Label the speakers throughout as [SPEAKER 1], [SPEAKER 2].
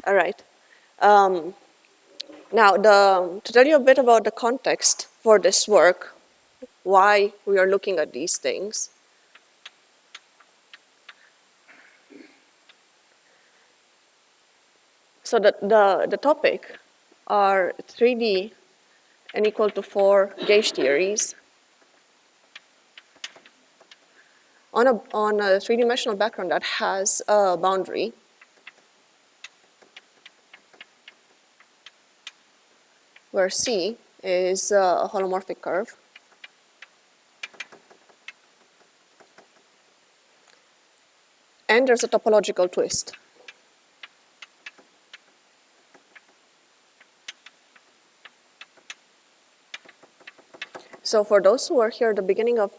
[SPEAKER 1] All right. Now, to tell you a bit about the context for this work, why we are looking at these things. So the topic are 3D n equal to 4 gauge theories on a three-dimensional background that has a boundary where C is a holomorphic curve. And there's a topological twist. So for those who were here at the beginning of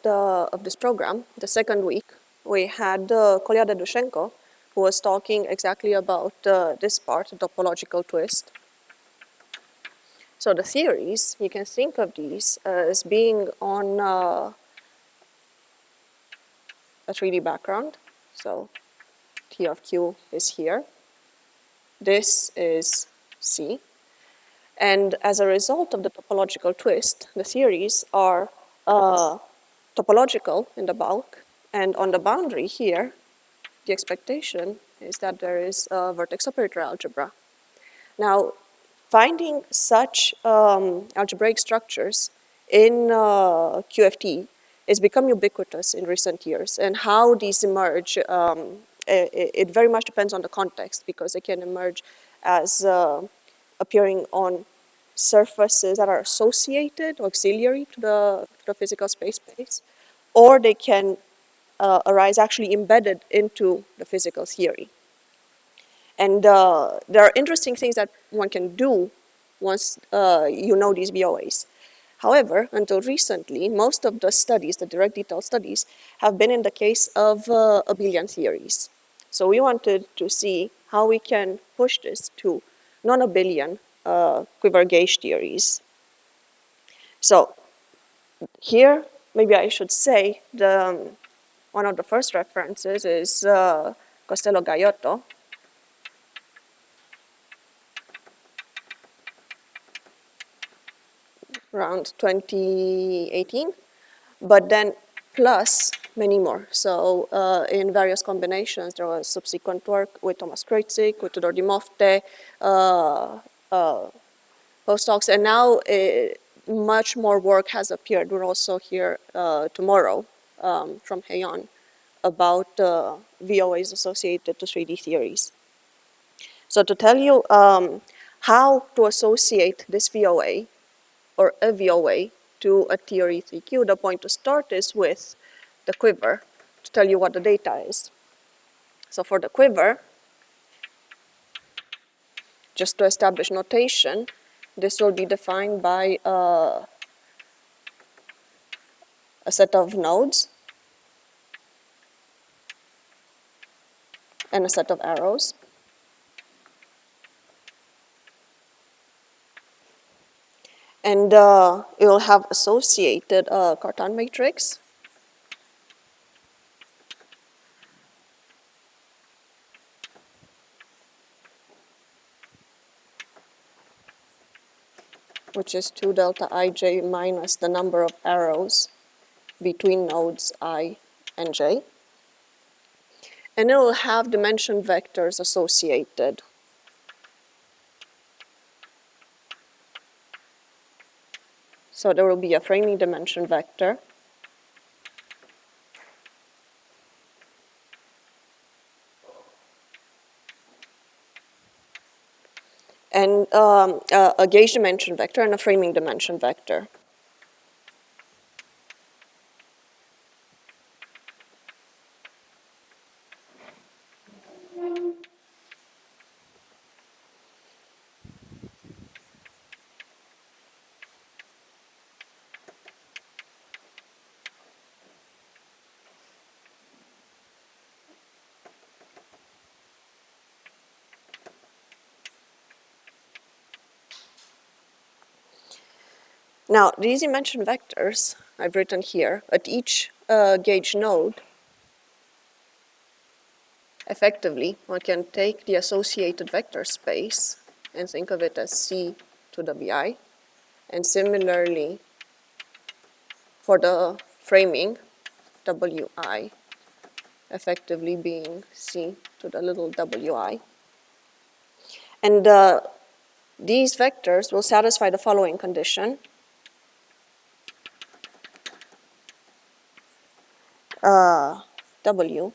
[SPEAKER 1] this program, the second week, we had Kolya Dedushenko, who was talking exactly about this part, the topological twist. So the theories, you can think of these as being on a 3D background. So T of Q is here. This is C. And as a result of the topological twist, the theories are topological in the bulk. And on the boundary here, the expectation is that there is a vertex operator algebra. Now, finding such algebraic structures in QFT has become ubiquitous in recent years. And how these emerge, it very much depends on the context, because they can emerge as appearing on surfaces that are associated or auxiliary to the physical space, or they can arise actually embedded into the physical theory. And there are interesting things that one can do once you know these VOAs. However, until recently, most of the studies, the direct detail studies, have been in the case of abelian theories. So we wanted to see how we can push this to non-abelian Quiver gauge theories. So here, maybe I should say, one of the first references is Costello Gaiotto, around 2018, but then plus many more. So in various combinations, there was subsequent work with Thomas Kreutzig, with Tudor Di Mofte, postdocs, and now much more work has appeared. We're also here tomorrow from Heian about VOAs associated to 3D theories. So to tell you how to associate this VOA or a VOA to a theory 3Q, the point to start is with the Quiver to tell you what the data is. So for the Quiver, just to establish notation, this will be defined by a set of nodes and a set of arrows. And it will have associated Cartan matrix. Which is 2 delta ij minus the number of arrows between nodes I and j. And it will have dimension vectors associated. So there will be a framing dimension vector. And a gauge dimension vector and a framing dimension vector. Now, these dimension vectors I've written here at each gauge node effectively, one can take the associated vector space and think of it as C to the VI. And similarly, for the framing, WI effectively being C to the little WI. And these vectors will satisfy the following condition. W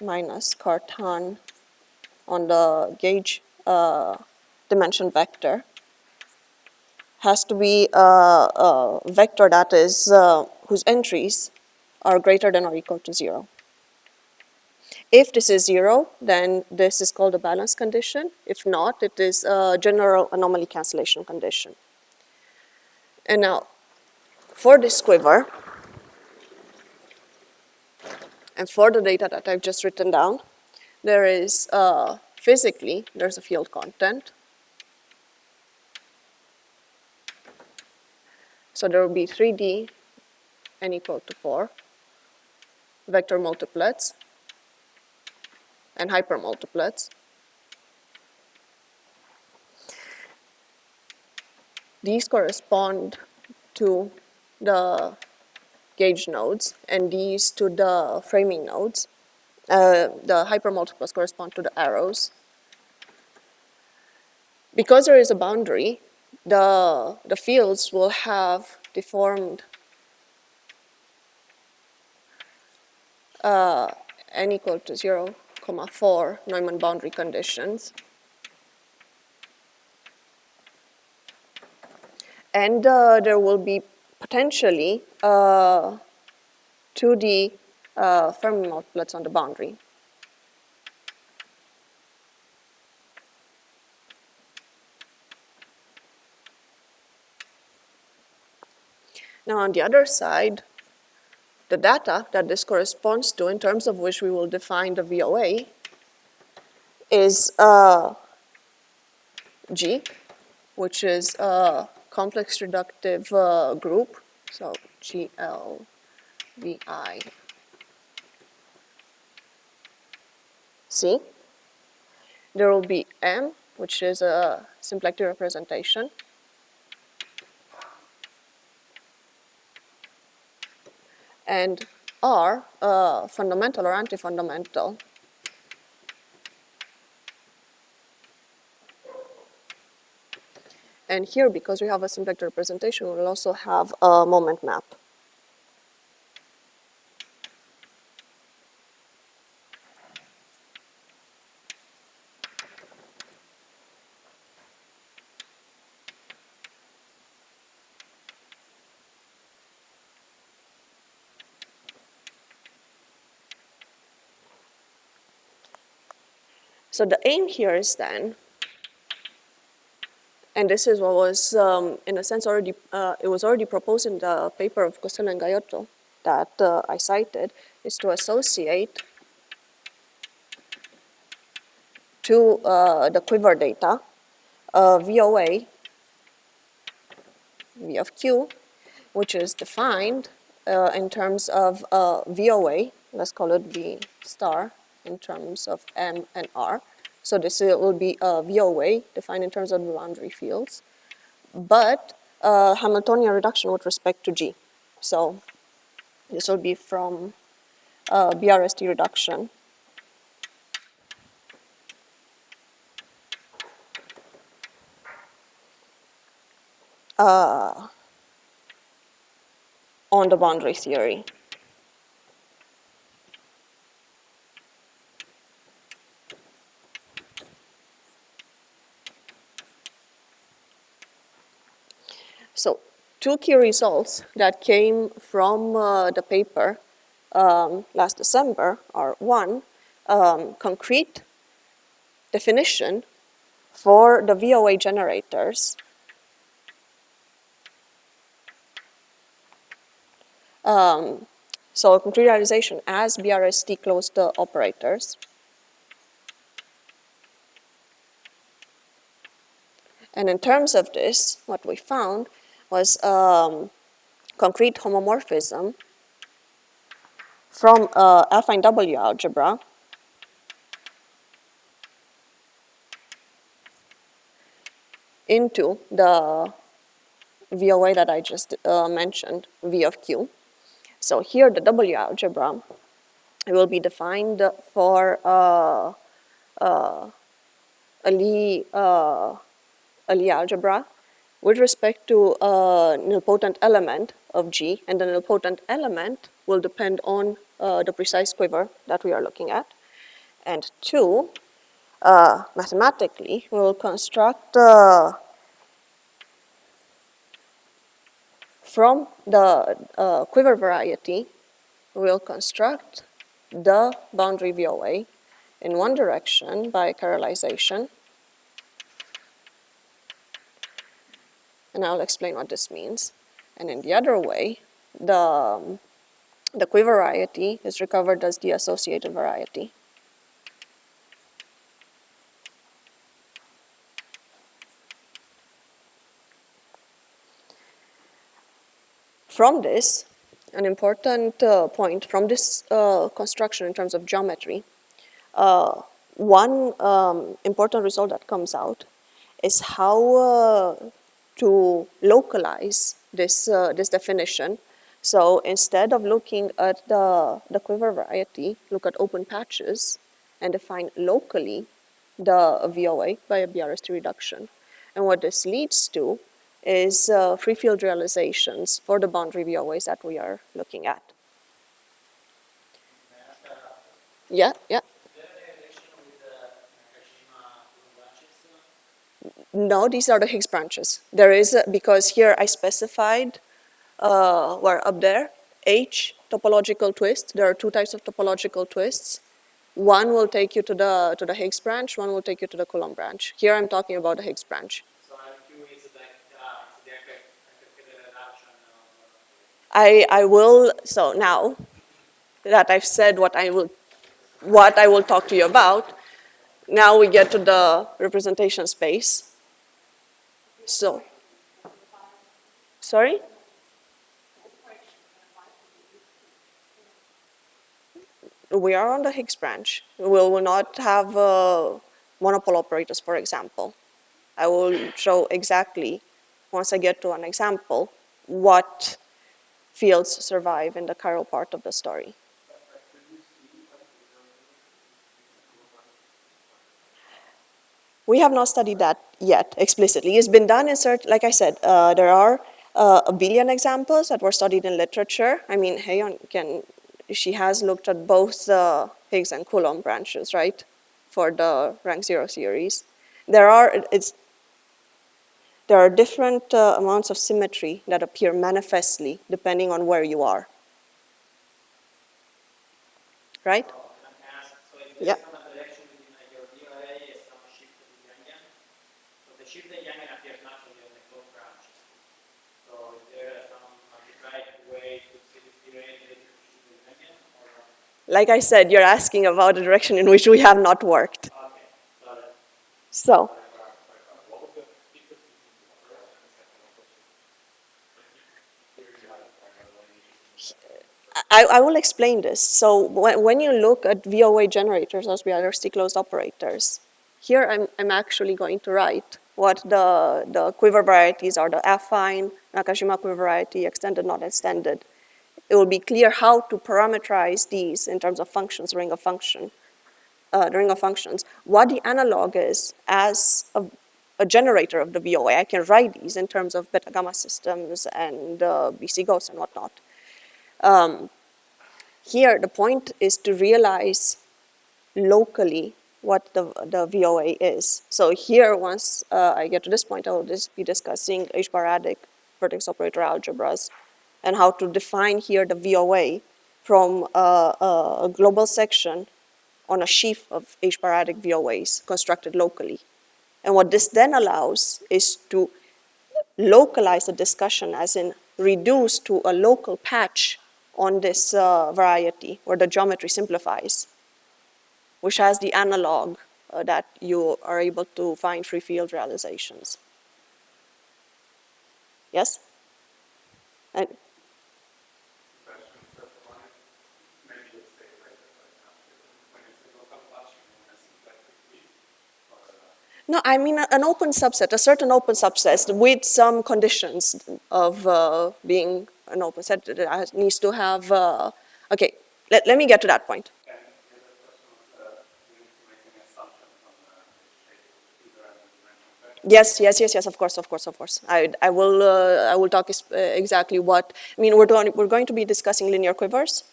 [SPEAKER 1] minus Cartan on the gauge dimension vector has to be a vector that is whose entries are greater than or equal to 0. If this is 0, then this is called a balance condition. If not, it is a general anomaly cancellation condition. And now, for this quiver, and for the data that I've just written down, there is physically, there's a field content. So there will be 3D n equal to 4 vector multiplets and hypermultiplets. These correspond to the gauge nodes and these to the framing nodes. The hypermultiplets correspond to the arrows. Because there is a boundary, the fields will have deformed n equal to 0, 4 Neumann boundary conditions. And there will be potentially 2D Fermi multiplets on the boundary. Now on the other side, the data that this corresponds to, in terms of which we will define the VOA, is G, which is a complex reductive group, so GLVI C. There will be M, which is a symplectic representation. And R, fundamental or anti-fundamental. And here, because we have a symplectic representation, we will also have a moment map. So the aim here is then, and this is what was, in a sense, already, it was already proposed in the paper of Costello and Gaiotto that I cited, is to associate to the Quiver data VOA, V of Q, which is defined in terms of VOA, let's call it V star, in terms of M and R. So this will be a VOA defined in terms of the boundary fields, but Hamiltonian reduction with respect to G. So this will be from BRST reduction. On the boundary theory. So two key results that came from the paper last December are, one, concrete definition for the VOA generators. So concrete realization as BRST closed operators. And in terms of this, what we found was concrete homomorphism from affine W algebra into the VOA that I just mentioned, V of Q. So here the W algebra will be defined for a Lie algebra with respect to a nilpotent element of G, and the nilpotent element will depend on the precise quiver that we are looking at. And two, mathematically, we will construct from the quiver variety, we will construct the boundary VOA in one direction by chiaralization, and I'll explain what this means. And in the other way, the quiver variety is recovered as the associated variety. From this, an important point from this construction in terms of geometry, one important result that comes out is how to localize this definition. So instead of looking at the quiver variety, look at open patches and define locally the VOA by a BRST reduction. And what this leads to is free field realizations for the boundary VOAs that we are looking at. Yeah, yeah. No, these are the Higgs branches. There is, because here I specified, where up there, H topological twist. There are two types of topological twists. One will take you to the Higgs branch, one will take you to the Coulomb branch. Here I'm talking about the Higgs branch.
[SPEAKER 2] So Q is like the effective reduction.
[SPEAKER 1] I will, so now that I've said what I will talk to you about, now we get to the representation space. So, sorry? We are on the Higgs branch. We will not have monopole operators, for example. I will show exactly, once I get to an example, what fields survive in the chiral part of the story. We have not studied that yet explicitly. It's been done in certain, like I said, there are a billion examples that were studied in literature. I mean, she has looked at both the Higgs and Coulomb branches, right, for the rank 0 series. There are different amounts of symmetry that appear manifestly depending on where you are. Right? Yeah. Like I said, you're asking about the direction in which we have not worked. So, I will explain this. So when you look at VOA generators as BRST closed operators, here I'm actually going to write what the quiver varieties are, the affine, Nakashima quiver variety, extended, not extended. It will be clear how to parameterize these in terms of functions, ring of functions. What the analog is as a generator of the VOA. I can write these in terms of beta gamma systems and BC ghosts and whatnot. Here, the point is to realize locally what the VOA is. So here, once I get to this point, I will just be discussing H-baradic vertex operator algebras and how to define here the VOA from a global section on a sheaf of H-baradic VOAs constructed locally. And what this then allows is to localize the discussion, as in reduce to a local patch on this variety where the geometry simplifies, which has the analog that you are able to find free field realizations. Yes? And No, I mean an open subset, a certain open subset with some conditions of being an open set. It needs to have, okay, let me get to that point.
[SPEAKER 3] And the other question was, we need to make an assumption from the shape of the figure and the dimension vector.
[SPEAKER 1] Yes, of course. I will talk exactly what, I mean, we're going to be discussing linear quivers,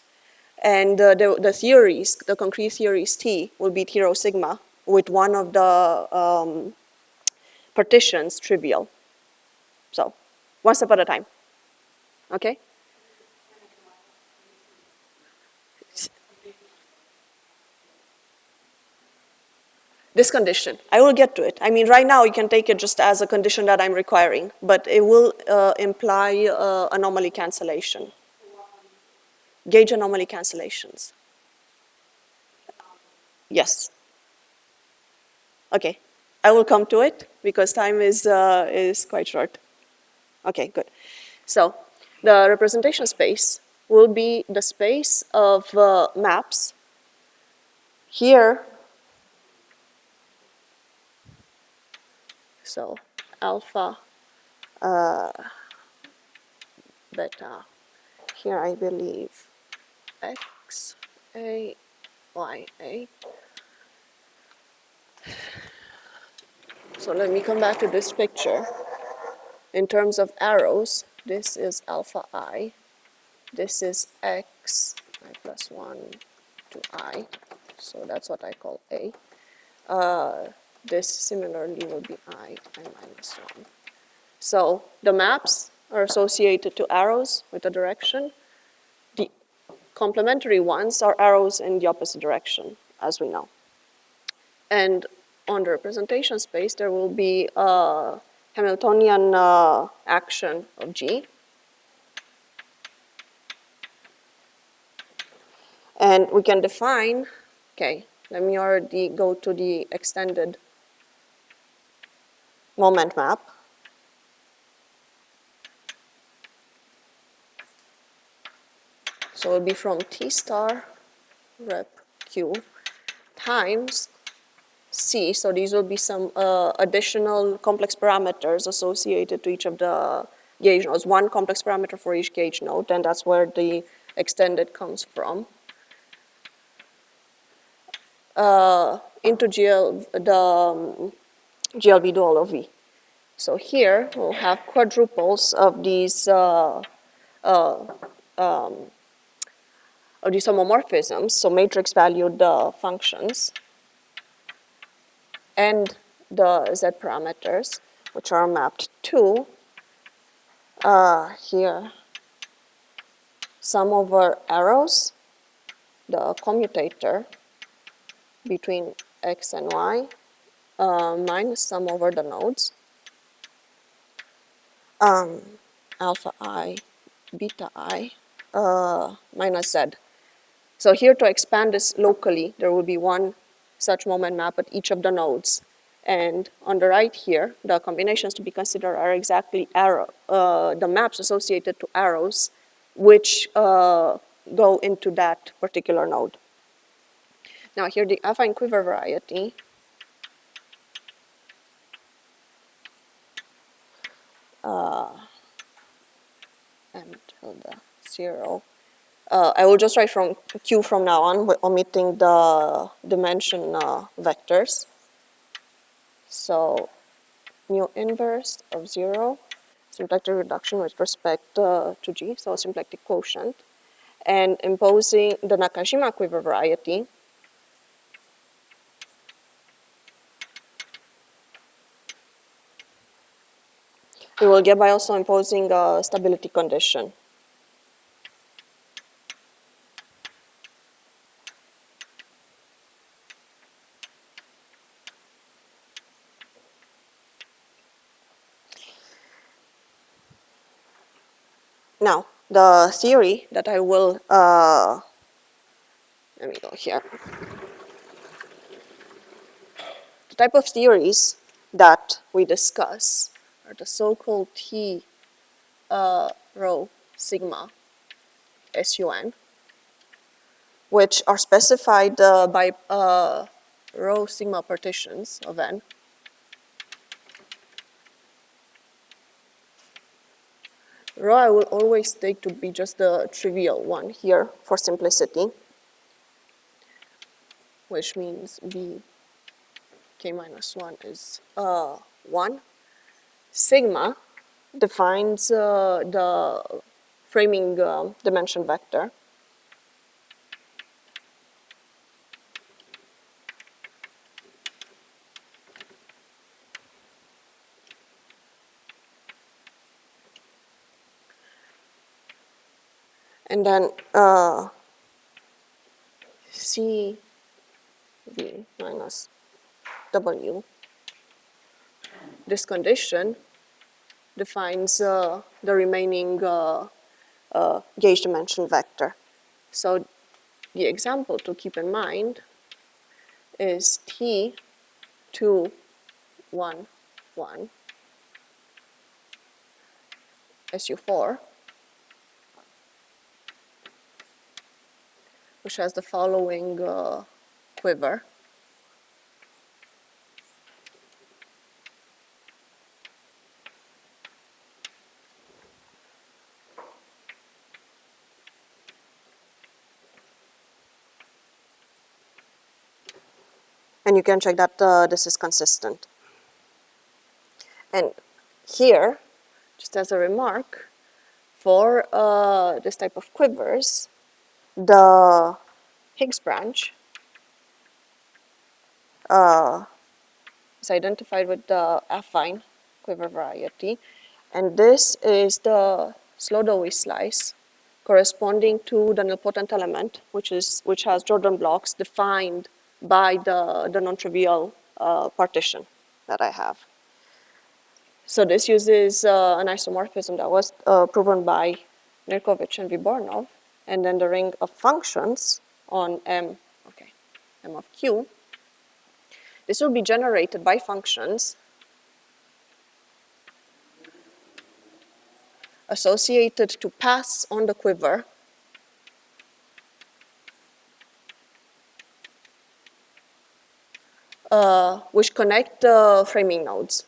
[SPEAKER 1] and the theories, the concrete theories T will be T rho sigma with one of the partitions trivial. So, one step at a time, okay? This condition, I will get to it. I mean, right now you can take it just as a condition that I'm requiring, but it will imply anomaly cancellation. Gauge anomaly cancellations. Yes. Okay, I will come to it because time is quite short. Okay, good. So the representation space will be the space of maps. Here, so alpha, beta, here I believe x, a, y, a. So let me come back to this picture. In terms of arrows, this is alpha I, this is x, I plus 1 to I, so that's what I call A. This similarly will be I minus 1. So the maps are associated to arrows with a direction. The complementary ones are arrows in the opposite direction, as we know. And on the representation space, there will be a Hamiltonian action of G. And we can define, okay, let me already go to the extended moment map. So it will be from T star rep Q times C. So these will be some additional complex parameters associated to each of the gauge nodes. One complex parameter for each gauge node, and that's where the extended comes from. Into GLV dual of V. So here we'll have quadruples of these homomorphisms, so matrix valued functions, and the Z parameters, which are mapped to here sum over arrows, the commutator between x and y, minus sum over the nodes, alpha I, beta I, minus z. So here to expand this locally, there will be one such moment map at each of the nodes. And on the right here, the combinations to be considered are exactly the maps associated to arrows, which go into that particular node. Now here the affine quiver variety and tilde 0. I will just write from Q from now on, omitting the dimension vectors. So mu inverse of 0, symplectic reduction with respect to G, so symplectic quotient, and imposing the Nakajima quiver variety. We will get by also imposing a stability condition. Now, the theory that I will, let me go here. The type of theories that we discuss are the so-called T rho sigma SUN, which are specified by rho sigma partitions of n. rho I will always take to be just the trivial one here for simplicity, which means b k minus 1 is 1. Sigma defines the framing dimension vector. And then C V minus W, this condition defines the remaining gauge dimension vector. So the example to keep in mind is T 2, 1, 1, SU4, which has the following quiver. And you can check that this is consistent. And here, just as a remark, for this type of quivers, the Higgs branch is identified with the affine quiver variety, and this is the Slow-Dewey slice corresponding to the nilpotent element, which has Jordan blocks defined by the non-trivial partition that I have. So this uses an isomorphism that was proven by Nirkovich and Vibornov, and then the ring of functions on M of Q. This will be generated by functions associated to paths on the quiver which connect the framing nodes.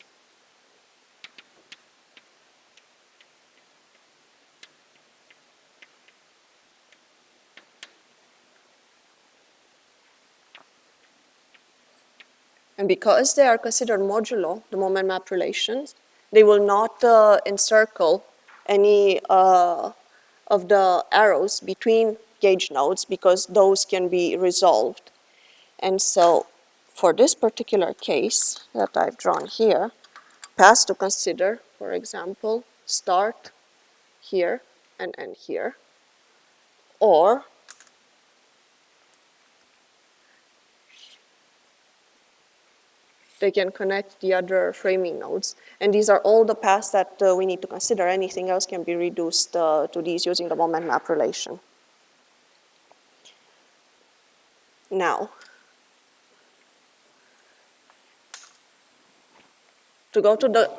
[SPEAKER 1] And because they are considered modulo, the moment map relations, they will not encircle any of the arrows between gauge nodes because those can be resolved. And so for this particular case that I've drawn here, paths to consider, for example, start here and end here, or they can connect the other framing nodes. And these are all the paths that we need to consider. Anything else can be reduced to these using the moment map relation. Now, to go to the...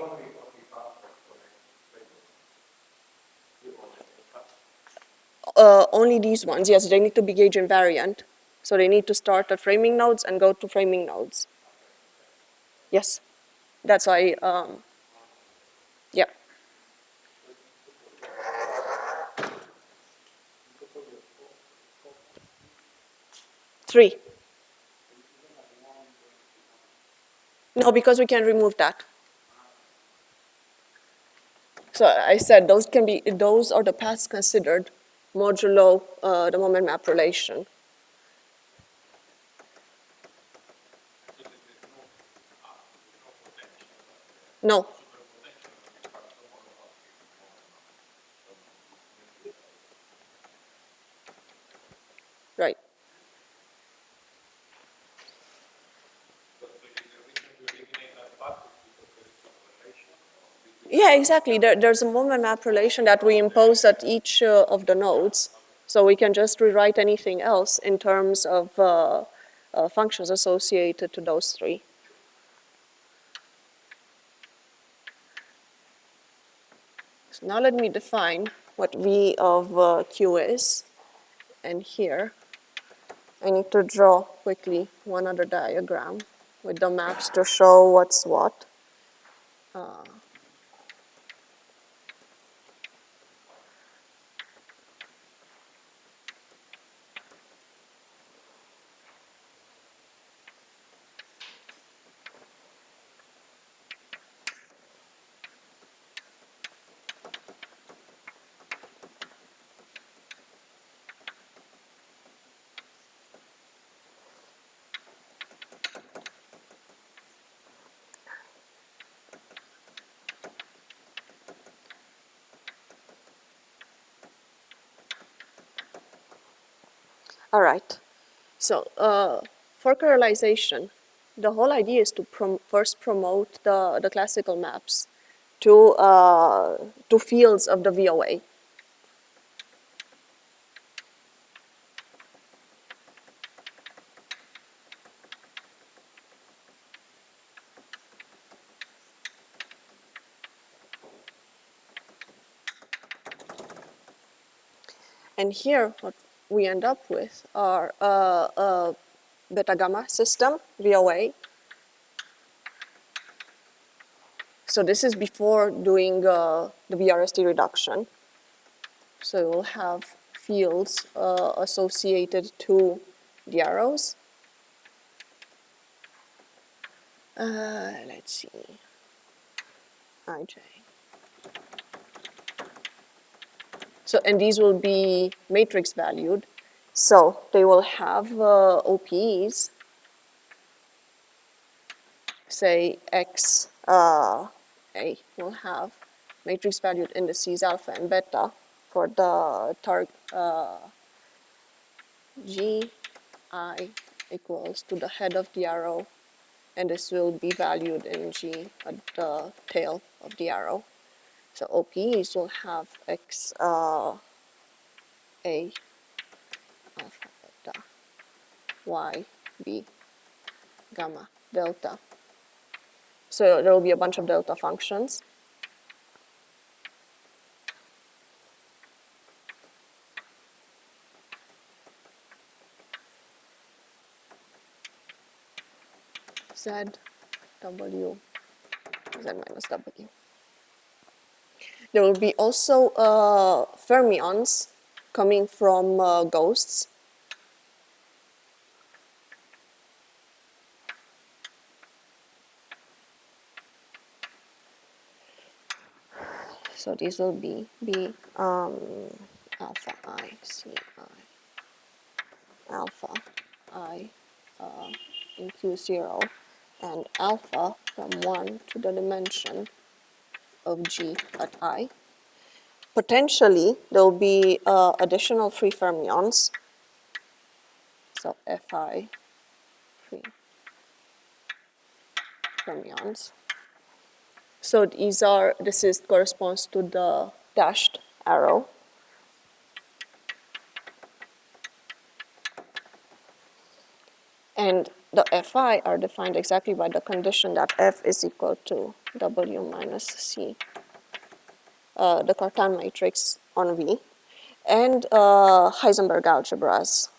[SPEAKER 1] only these ones, yes, they need to be gauge invariant. So they need to start at framing nodes and go to framing nodes. Yes, that's why, yeah. Three. No, because we can remove that. So I said those are the paths considered modulo the moment map relation. No. Right. Yeah, exactly. There's a moment map relation that we impose at each of the nodes. So we can just rewrite anything else in terms of functions associated to those three. So now let me define what V of Q is. And here, I need to draw quickly one other diagram with the maps to show what's what. All right. So for parallelization, the whole idea is to first promote the classical maps to fields of the VOA. And here, what we end up with are a beta gamma system, VOA. So this is before doing the BRST reduction. So we'll have fields associated to the arrows. Let's see, IJ. So, and these will be matrix valued. So they will have OPEs, say X A will have matrix valued indices alpha and beta for the target G I equals to the head of the arrow, and this will be valued in G at the tail of the arrow. So OPEs will have X A alpha beta Y B gamma delta. So there will be a bunch of delta functions. Z, W, Z minus W. There will be also fermions coming from ghosts. So these will be alpha I, C I, alpha I in Q0, and alpha from 1 to the dimension of G at I. Potentially, there will be additional free fermions. So Fi free fermions. So this corresponds to the dashed arrow. And the Fi are defined exactly by the condition that F is equal to W minus C, the Cartan matrix on V, and Heisenberg algebras.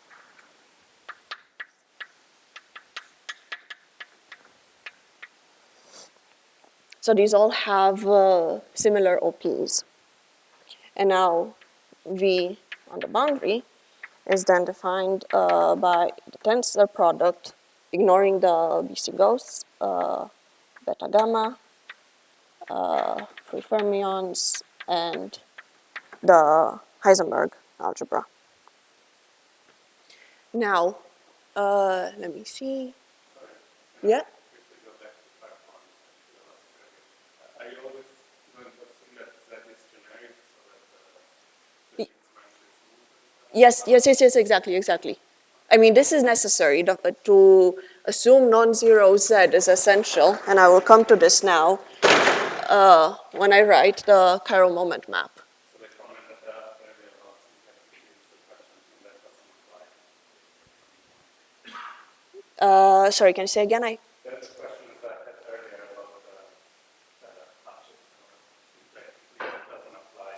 [SPEAKER 1] So these all have similar OPs. And now V on the boundary is then defined by the tensor product, ignoring the BC ghosts, beta gamma, free fermions, and the Heisenberg algebra. Now, let me see. Yeah.
[SPEAKER 3] If we go back to part one, are you always going to assume that Z is generic so that the matrix
[SPEAKER 1] Yes, exactly. I mean, this is necessary to assume non-zero Z is essential, and I will come to this now when I write the chiral moment map.
[SPEAKER 3] So the comment that they asked earlier about symplecticity is the question, and that doesn't apply.
[SPEAKER 1] Sorry, can you say again?
[SPEAKER 3] That's the question that I had earlier about hatchet. Symplecticity doesn't apply.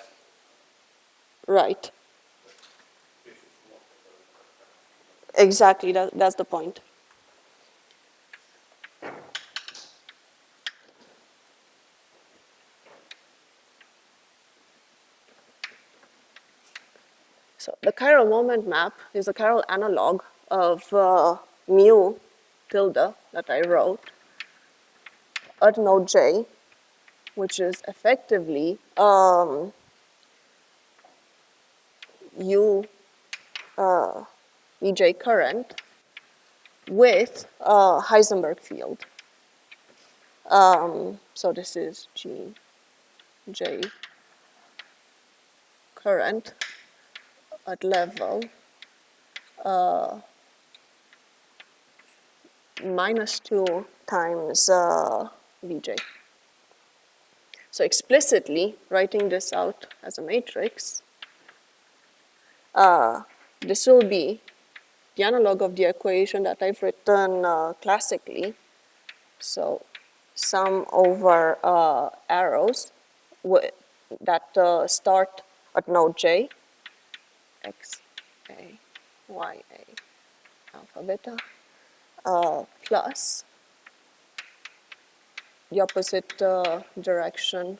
[SPEAKER 1] Right.
[SPEAKER 3] This is multiple.
[SPEAKER 1] Exactly, that's the point. So the chiral moment map is a chiral analog of mu tilde that I wrote at node J, which is effectively U EJ current with a Heisenberg field. So this is G J current at level minus 2 times Vj. So explicitly writing this out as a matrix, this will be the analog of the equation that I've written classically. So sum over arrows that start at node j, x, a, y, a, alpha, beta, plus the opposite direction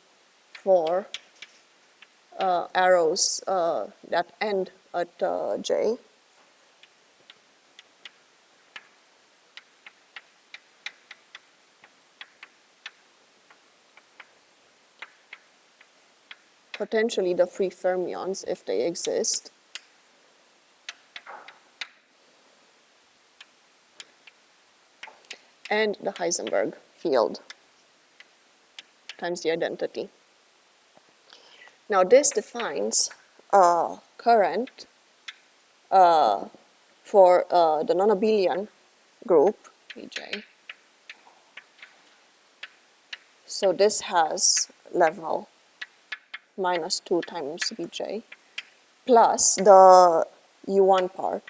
[SPEAKER 1] for arrows that end at j. Potentially the free fermions if they exist. And the Heisenberg field times the identity. Now this defines current for the non-abelian group, Vj. So this has level minus 2 times Vj plus the U1 part.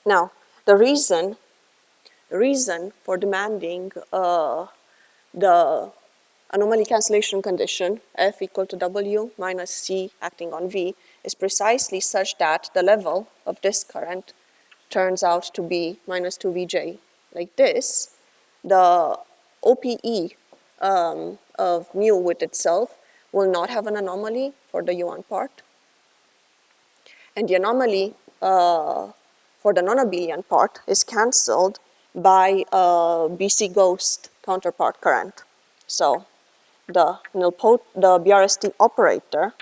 [SPEAKER 1] Now, the reason for demanding the anomaly cancellation condition, F equal to W minus C acting on V, is precisely such that the level of this current turns out to be minus 2 Vj. Like this, the OPE of mu with itself will not have an anomaly for the U1 part. And the anomaly for the non-abelian part is cancelled by BC ghost counterpart current. So the BRST operator,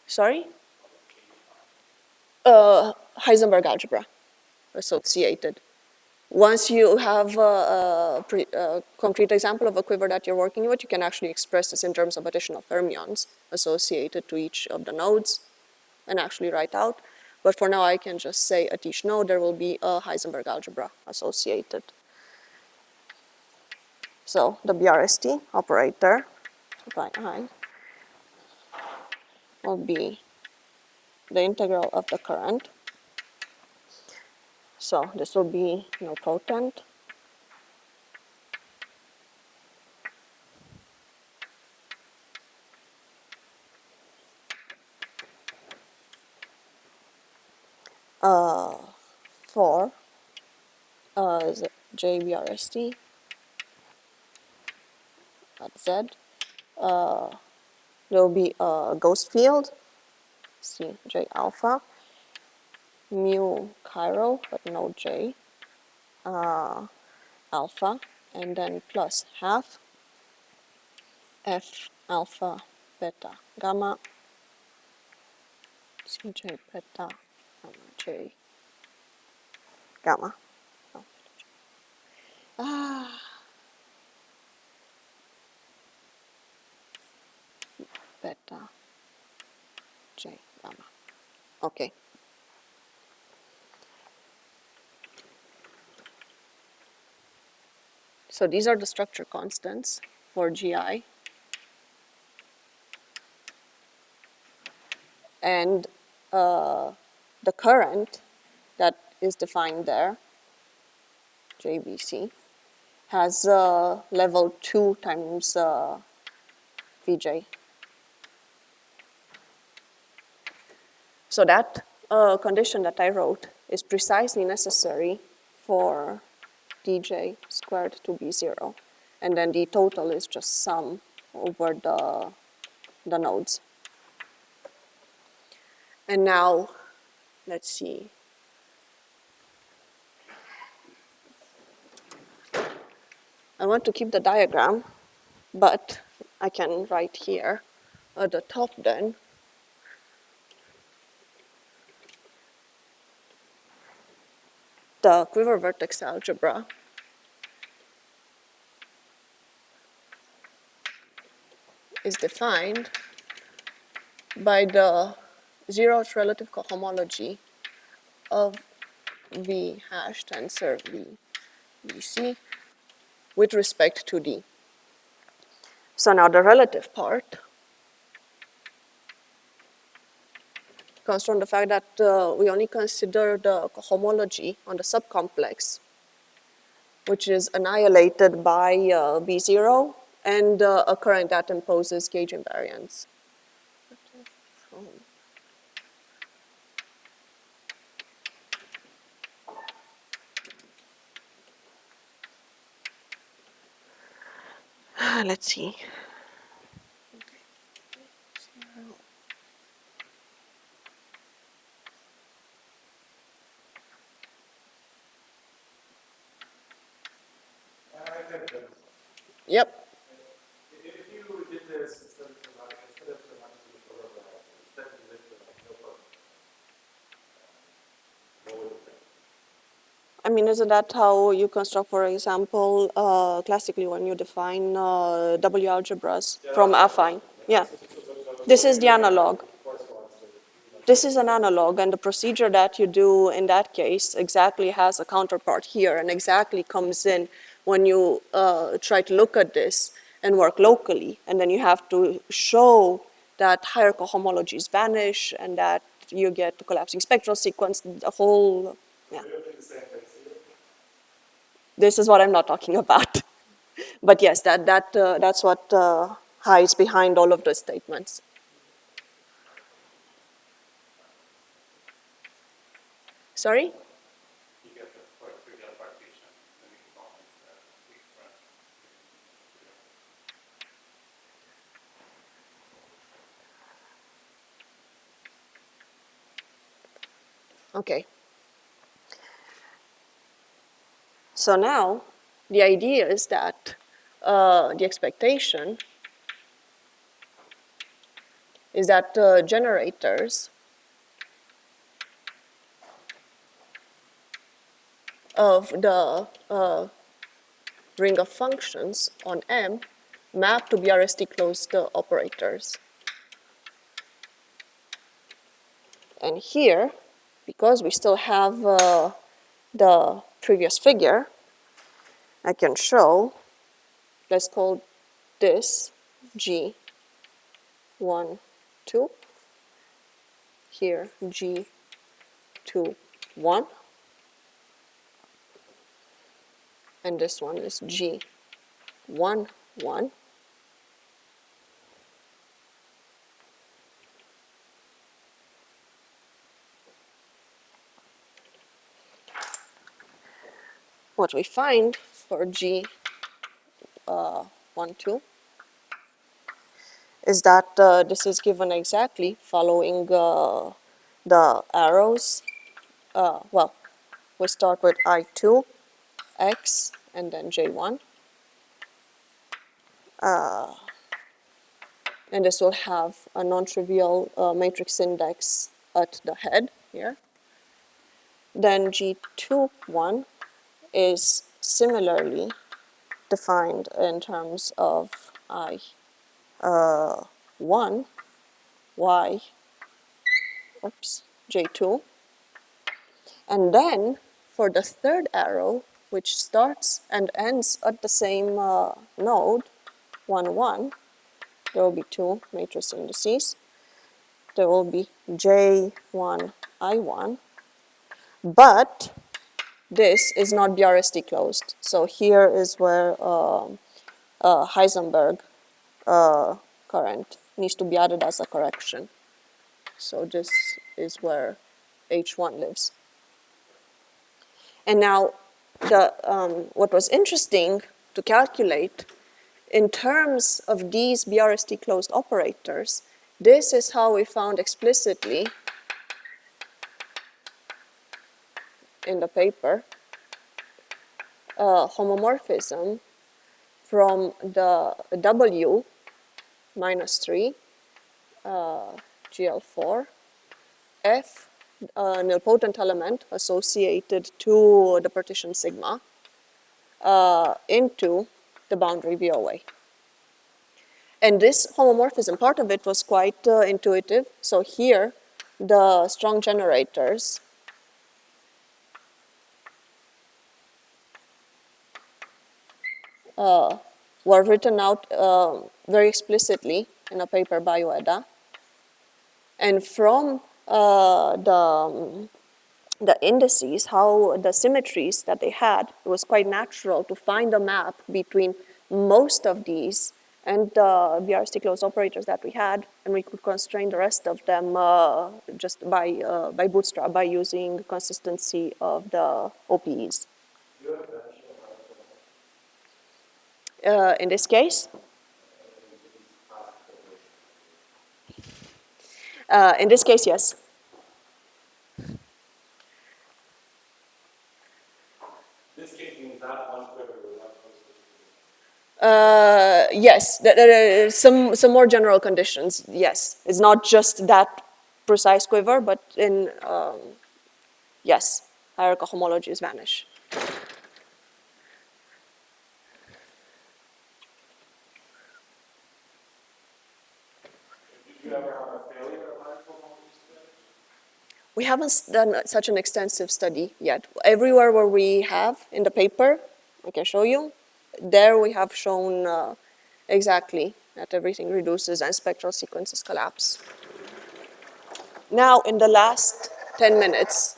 [SPEAKER 1] sorry? Heisenberg algebra associated. Once you have a concrete example of a quiver that you're working with, you can actually express this in terms of additional fermions associated to each of the nodes and actually write out. But for now, I can just say at each node there will be a Heisenberg algebra associated. So the BRST operator by I will be the integral of the current. So this will be nilpotent for JBRST at Z. There will be a ghost field, C J alpha, mu chiral, but no J, alpha, and then plus half F alpha beta gamma CJ beta gamma J gamma. Beta J gamma. Okay. So these are the structure constants for GI. And the current that is defined there, JBC, has level 2 times Vj. So that condition that I wrote is precisely necessary for dj squared to be 0. And then the total is just sum over the nodes. And now, let's see. I want to keep the diagram, but I can write here at the top then. The Quiver vertex algebra is defined by the zeroth relative cohomology of V hash tensor VC with respect to D. So now the relative part comes from the fact that we only consider the cohomology on the subcomplex, which is annihilated by B0 and a current that imposes gauge invariance. Let's see. Yep.
[SPEAKER 3] If you did this instead of semantic with overlap, instead of this, no problem. What would it be?
[SPEAKER 1] I mean, isn't that how you construct, for example, classically when you define W algebras from affine? Yeah. This is the analog. This is an analog, and the procedure that you do in that case exactly has a counterpart here and exactly comes in when you try to look at this and work locally. And then you have to show that higher cohomologies vanish and that you get the collapsing spectral sequence, the whole, yeah. This is what I'm not talking about. But yes, that's what hides behind all of those statements. Sorry?
[SPEAKER 3] You get the trivial partition, and you can
[SPEAKER 1] Okay. So now, the idea is that the expectation is that generators of the ring of functions on M map to BRST closed operators. And here, because we still have the previous figure, I can show, let's call this G1, 2, here G2, 1, and this one is G1, 1. What we find for G1, 2 is that this is given exactly following the arrows. Well, we start with I2, X, and then J1. And this will have a non-trivial matrix index at the head here. Then G2, 1 is similarly defined in terms of I1, Y, J2. And then for the third arrow, which starts and ends at the same node, 1, 1, there will be two matrix indices. There will be J1, I1, but this is not BRST closed. So here is where Heisenberg current needs to be added as a correction. So this is where H1 lives. And now, what was interesting to calculate in terms of these BRST closed operators, this is how we found explicitly in the paper homomorphism from the W minus 3, GL4, F, nilpotent element associated to the partition sigma, into the boundary VOA. And this homomorphism, part of it was quite intuitive. So here, the strong generators were written out very explicitly in a paper by Ioana. And from the indices, how the symmetries that they had, it was quite natural to find a map between most of these and the BRST closed operators that we had, and we could constrain the rest of them just by bootstrap, by using consistency of the OPEs. In this case, yes.
[SPEAKER 3] This case means that one quiver without those.
[SPEAKER 1] Yes, there are some more general conditions. Yes, it's not just that precise quiver, but in yes, hierarchical homologies vanish.
[SPEAKER 3] Did you ever have a failure of hierarchical homologies today?
[SPEAKER 1] We haven't done such an extensive study yet. Everywhere where we have in the paper, I can show you, there we have shown exactly that everything reduces and spectral sequences collapse. Now, in the last 10 minutes,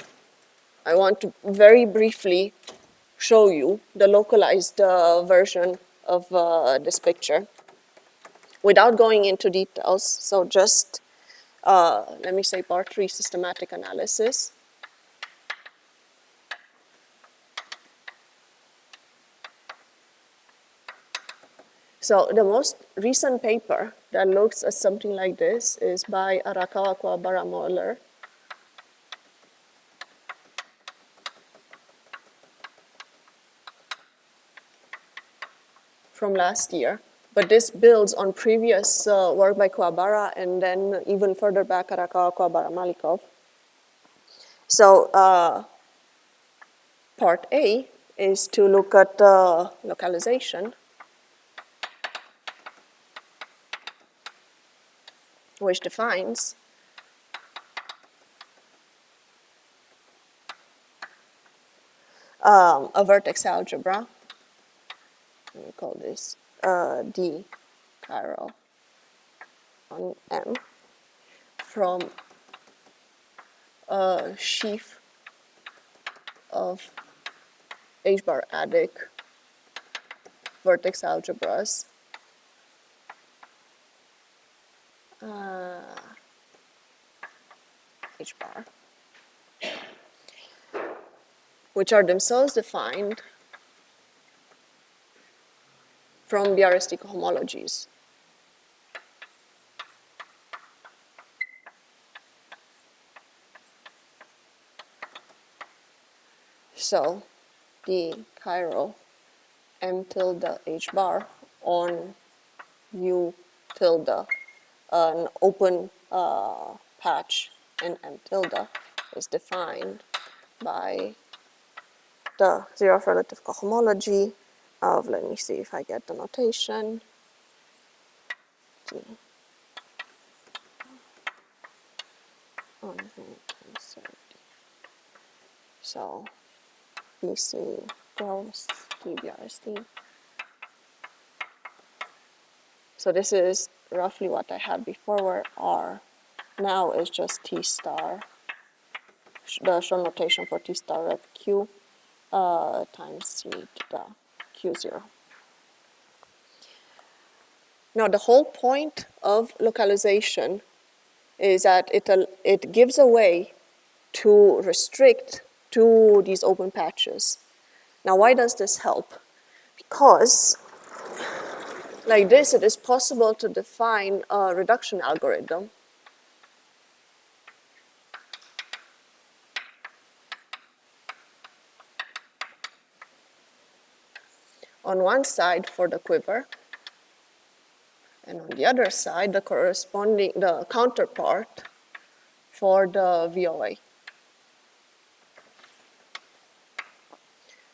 [SPEAKER 1] I want to very briefly show you the localized version of this picture without going into details. So just, let me say, part 3, systematic analysis. So the most recent paper that looks at something like this is by Arakawa Kuwabara Moller. From last year. But this builds on previous work by Kuwabara and then even further back Arakawa, Kuwabara, Malikov. So part A is to look at localization, which defines a vertex algebra. Let me call this D chiral on M from a sheaf of H-bar adic vertex algebras H-bar, which are themselves defined from BRST cohomologies. So the chiral M tilde H bar on U tilde, an open patch in M tilde, is defined by the zeroth relative cohomology of, let me see if I get the notation, G on so BC goes TBRST. So this is roughly what I had before, where R now is just T star, the short notation for T star rep Q times C to the Q0. Now the whole point of localization is that it gives a way to restrict to these open patches. Now why does this help? Because like this, it is possible to define a reduction algorithm on one side for the quiver, And on the other side, the counterpart for the VOA.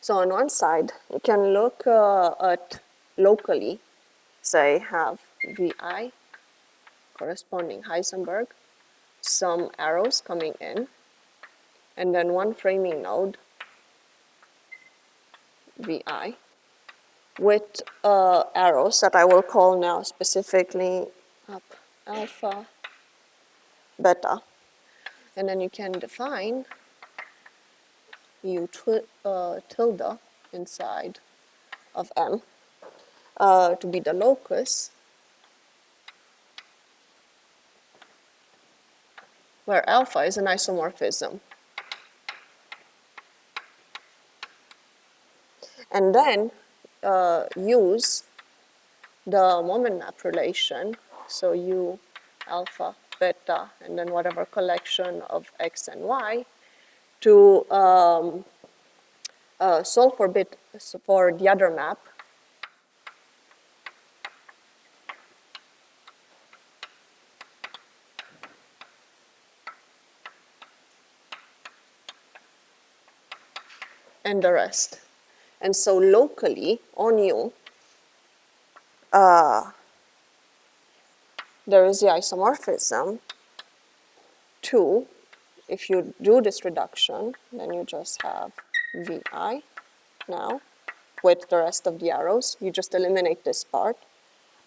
[SPEAKER 1] So on one side, you can look at locally, say, have VI corresponding Heisenberg, some arrows coming in, and then one framing node, VI, with arrows that I will call now specifically up alpha, beta. And then you can define U tilde inside of M to be the locus where alpha is an isomorphism. And then use the moment map relation, so U alpha, beta, and then whatever collection of x and y, to solve for the other map. And the rest. And so locally, on U, there is the isomorphism to, if you do this reduction, then you just have VI now with the rest of the arrows. You just eliminate this part.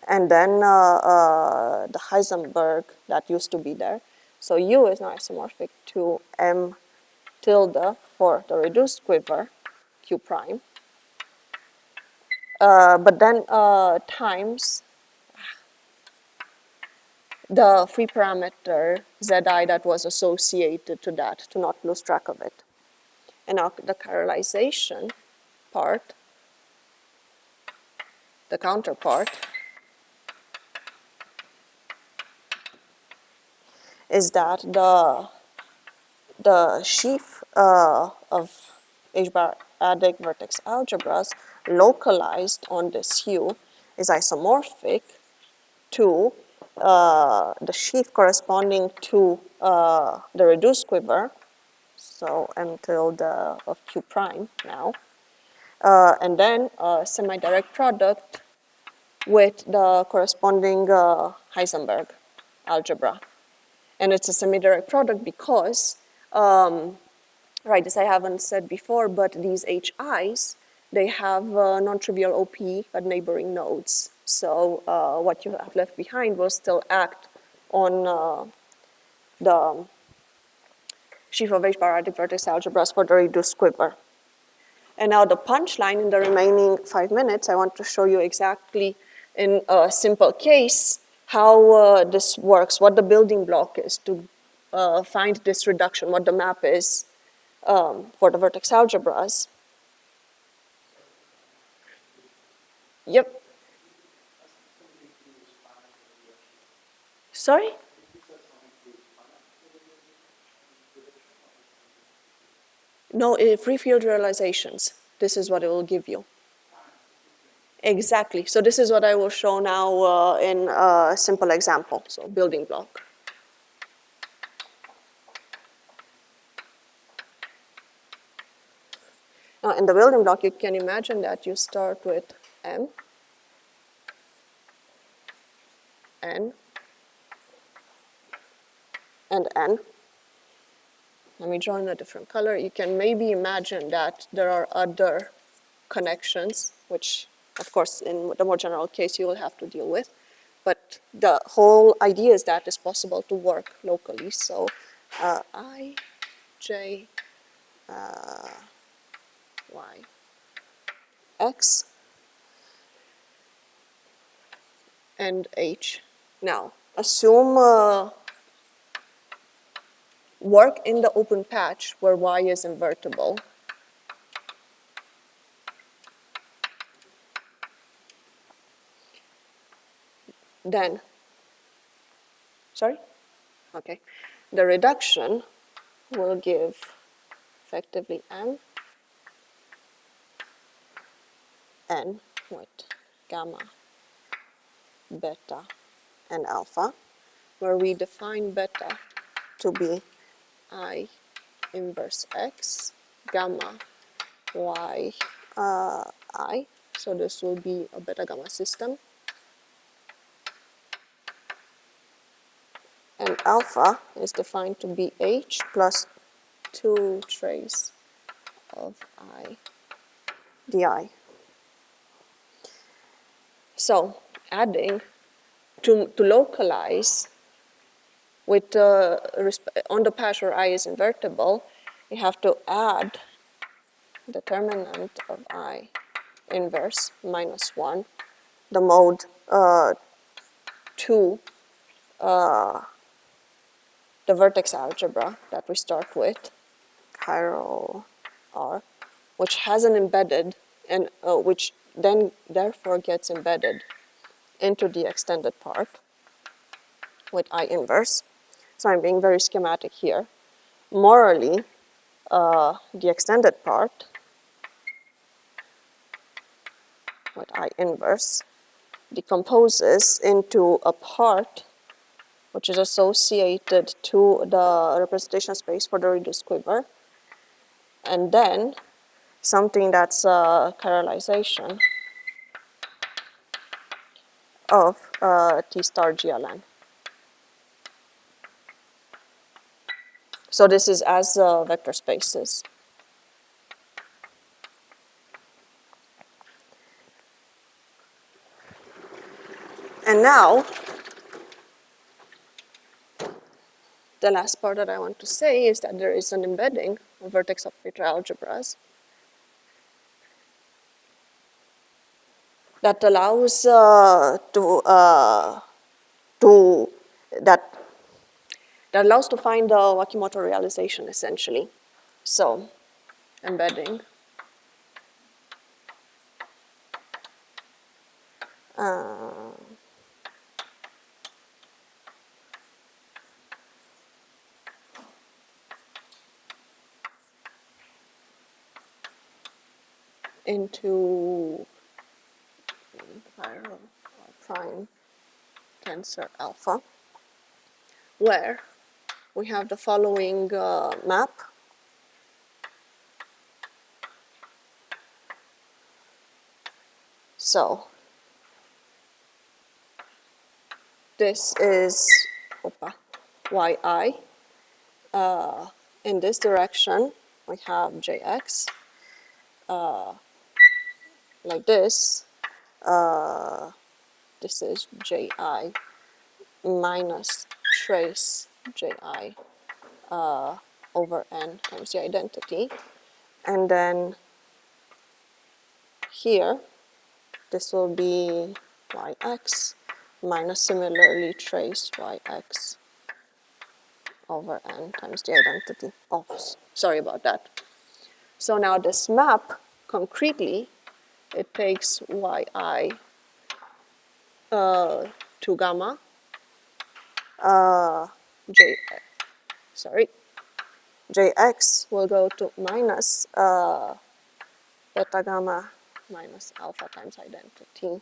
[SPEAKER 1] And then the Heisenberg that used to be there. So U is now isomorphic to M tilde for the reduced quiver, Q prime. But then times the free parameter Zi that was associated to that, to not lose track of it. And now the chiaralization part, the counterpart, is that the sheaf of H-bar adic vertex algebras localized on this U is isomorphic to the sheaf corresponding to the reduced quiver, so M tilde of Q prime now, and then a semi-direct product with the corresponding Heisenberg algebra. And it's a semi-direct product because, right, this I haven't said before, but these HIs, they have non-trivial OP at neighboring nodes. So what you have left behind will still act on the sheaf of H-bar adic vertex algebras for the reduced quiver. And now the punchline in the remaining 5 minutes, I want to show you exactly in a simple case how this works, what the building block is to find this reduction, what the map is for the vertex algebras. Yep. Sorry? No, free field realizations. This is what it will give you. Exactly. So this is what I will show now in a simple example, so building block. Now in the building block, you can imagine that you start with M, N, and N. Let me draw in a different color. You can maybe imagine that there are other connections, which of course in the more general case you will have to deal with. But the whole idea is that it's possible to work locally. So I, J, Y, X, and H. Now, assume work in the open patch where Y is invertible. Then, sorry? Okay. The reduction will give effectively M, N with gamma beta, and alpha, where we define beta to be I inverse x, gamma, y, I. So this will be a beta-gamma system. And alpha is defined to be h plus 2 trace of I di. So adding to localize with on the path where I is invertible, you have to add determinant of I inverse minus 1, the mode to the vertex algebra that we start with, chiral R, which has an embedded, and which then therefore gets embedded into the extended part with I inverse. So I'm being very schematic here. Morally, the extended part with I inverse decomposes into a part which is associated to the representation space for the reduced quiver, and then something that's a chiralization of T star GLN. So this is as vector spaces. And now, the last part that I want to say is that there is an embedding of vertex operator algebras that allows that allows to find the Wakimoto realization essentially. So, embedding. Into viral prime tensor alpha, where we have the following map. So this is yi. In this direction, we have jx. Like this, this is ji minus trace ji over n times the identity. And then here, this will be yx minus similarly trace yx over n times the identity. Oh, sorry about that. So now this map, concretely, it takes yi to gamma, jx will go to minus beta gamma minus alpha times identity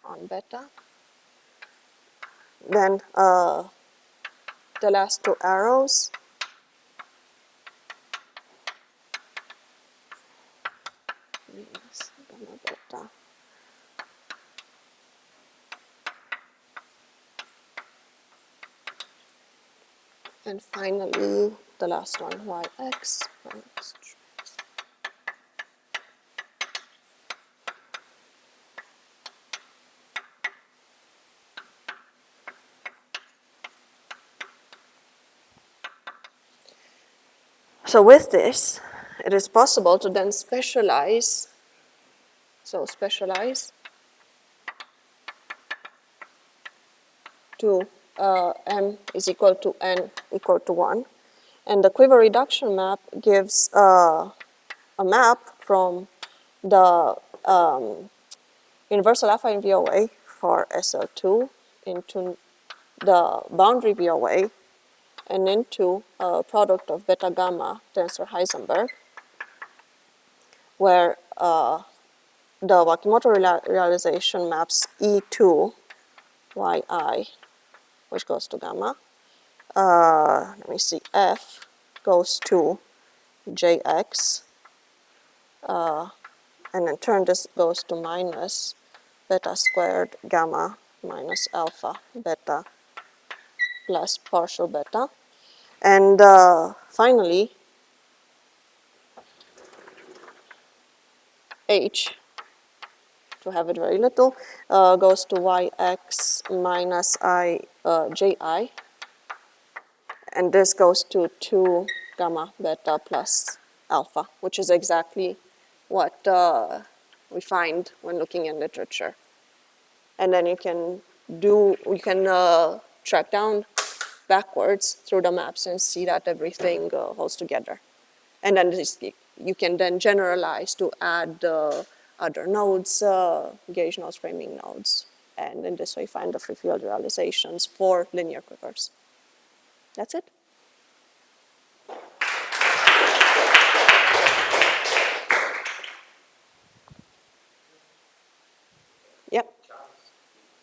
[SPEAKER 1] on beta. Then the last two arrows, minus gamma beta. And finally, the last one, yx minus trace. So with this, it is possible to then specialize. So specialize to m is equal to n equal to 1. And the quiver reduction map gives a map from the universal alpha in VOA for SL2 into the boundary VOA and into a product of beta gamma tensor Heisenberg, where the Wakimoto realization maps E2 yi, which goes to gamma. Let me see, f goes to jx, and in turn this goes to minus beta squared gamma minus alpha beta plus partial beta. And finally, h, to have it very little, goes to yx minus ji, and this goes to 2 gamma beta plus alpha, which is exactly what we find when looking in literature. And then you can track down backwards through the maps and see that everything holds together. And then you can then generalize to add other nodes, gauge nodes, framing nodes, and in this way find the free field realizations for linear quivers. That's it. Yep.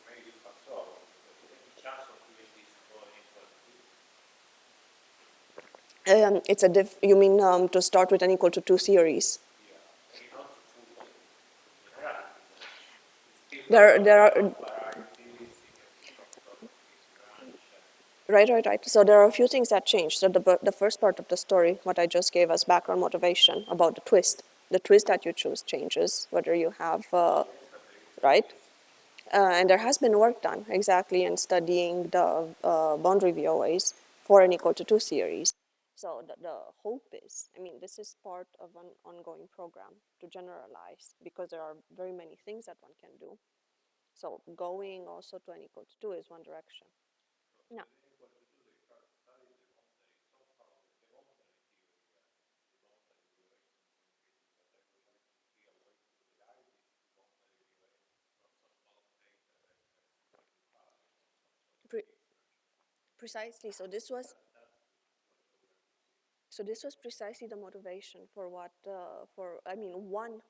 [SPEAKER 3] Maybe for sure. Any chance of doing this for equal to?
[SPEAKER 1] It's you mean to start with n equal to 2 theories?
[SPEAKER 3] Yeah. I mean, not to full general.
[SPEAKER 1] There are,
[SPEAKER 3] Varieties, branch.
[SPEAKER 1] right. So there are a few things that change. So the first part of the story, what I just gave as background motivation about the twist that you choose changes, whether you have, right? And there has been work done exactly in studying the boundary VOAs for n equal to 2 theories. So the hope is, I mean, this is part of an ongoing program to generalize because there are very many things that one can do. So going also to n equal to 2 is one direction. Now, precisely, so this was precisely the motivation for one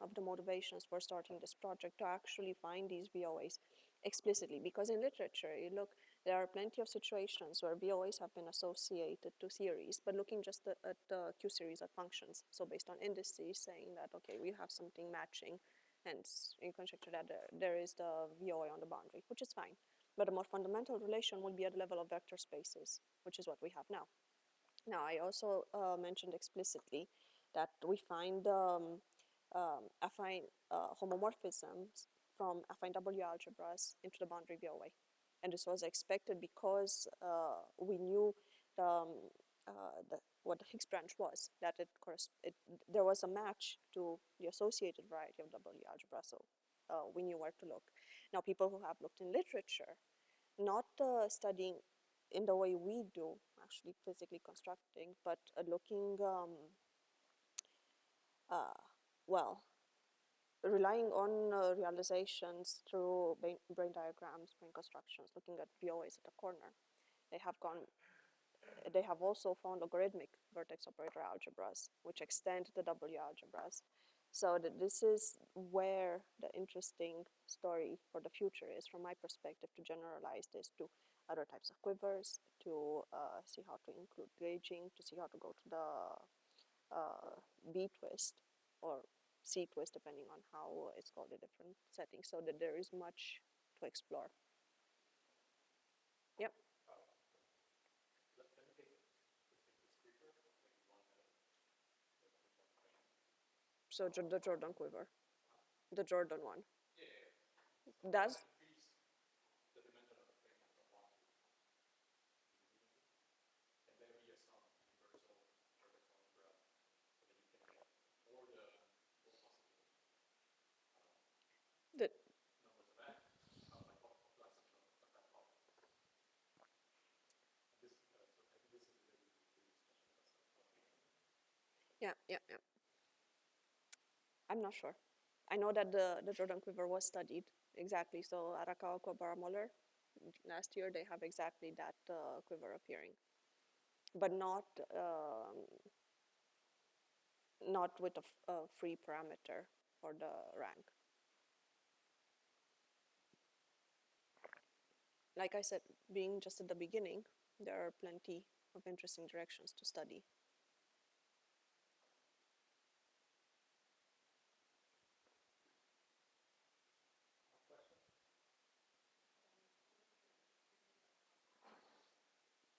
[SPEAKER 1] of the motivations for starting this project, to actually find these VOAs explicitly. Because in literature, you look, there are plenty of situations where VOAs have been associated to theories, but looking just at Q series of functions. So based on indices, saying that, okay, we have something matching, hence you conjecture that there is the VOA on the boundary, which is fine. But a more fundamental relation would be at the level of vector spaces, which is what we have now. Now, I also mentioned explicitly that we find affine homomorphisms from affine W algebras into the boundary VOA. And this was expected because we knew what the Higgs branch was, that there was a match to the associated variety of W algebra, so we knew where to look. Now, people who have looked in literature, not studying in the way we do, actually physically constructing, but looking, well, relying on realizations through brain diagrams, brain constructions, looking at VOAs at the corner. They have also found logarithmic vertex operator algebras, which extend the W algebras. So this is where the interesting story for the future is, from my perspective, to generalize this to other types of quivers, to see how to include gauging, to see how to go to the B twist or C twist, depending on how it's called in different settings, so that there is much to explore. Yep. So the Jordan quiver, the Jordan one. That's the yeah. I'm not sure. I know that the Jordan quiver was studied exactly. So Arakawa, Kobara, Moller, last year they have exactly that quiver appearing, but not with a free parameter for the rank. like I said, being just at the beginning, there are plenty of interesting directions to study.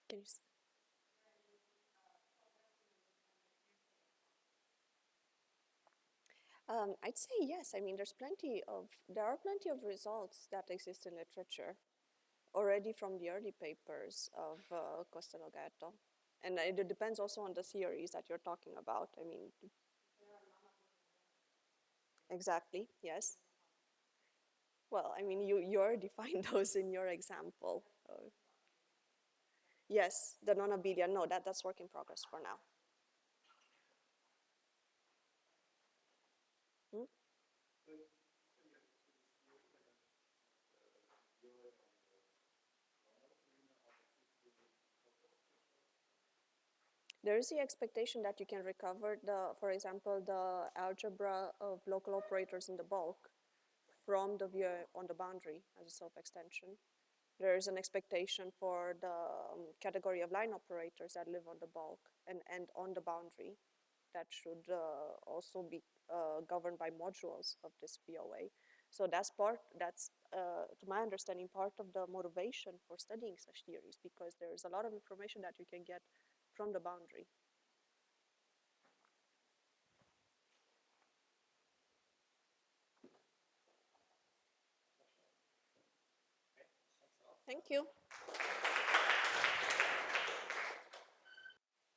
[SPEAKER 1] Can you I'd say yes. I mean, there are plenty of results that exist in literature already from the early papers of Costello Gaeta. And it depends also on the theories that you're talking about. I mean, exactly, yes. Well, I mean, you already find those in your example. Yes, the non-abelian, no, that's work in progress for now. Hmm? There is the expectation that you can recover for example, the algebra of local operators in the bulk from the view on the boundary as a self-extension. There is an expectation for the category of line operators that live on the bulk and on the boundary that should also be governed by modules of this VOA. So that's to my understanding, part of the motivation for studying such theories, because there's a lot of information that you can get from the boundary.
[SPEAKER 2] Okay, thanks a lot.
[SPEAKER 1] Thank you.